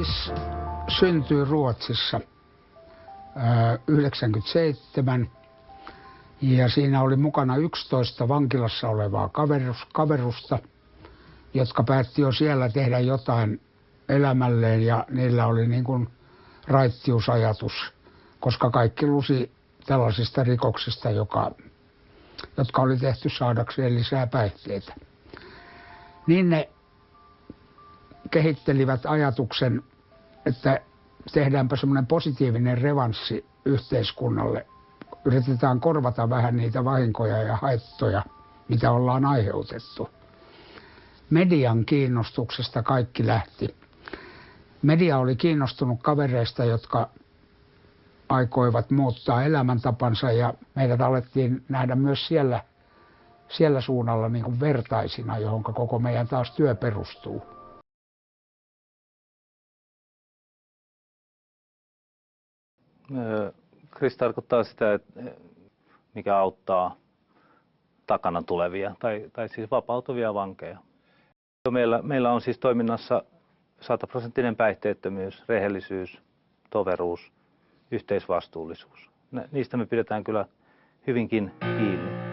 siis syntyi Ruotsissa 1997 ja siinä oli mukana 11 vankilassa olevaa kaverusta, jotka päätti jo siellä tehdä jotain elämälleen ja niillä oli niin kuin raittiusajatus, koska kaikki lusi tällaisista rikoksista, jotka oli tehty saadakseen lisää päihteitä. Niin ne kehittelivät ajatuksen, että tehdäänpä semmoinen positiivinen revanssi yhteiskunnalle. Yritetään korvata vähän niitä vahinkoja ja haittoja, mitä ollaan aiheutettu. Median kiinnostuksesta kaikki lähti. Media oli kiinnostunut kavereista, jotka aikoivat muuttaa elämäntapansa ja meidät alettiin nähdä myös siellä suunnalla niin kuin vertaisina, johon koko meidän taas työ perustuu. Chris tarkoittaa sitä, että mikä auttaa takana tulevia tai siis vapautuvia vankeja. Meillä on siis toiminnassa 100% päihteettömyys, rehellisyys, toveruus, yhteisvastuullisuus. Niistä me pidetään kyllä hyvinkin kiinni.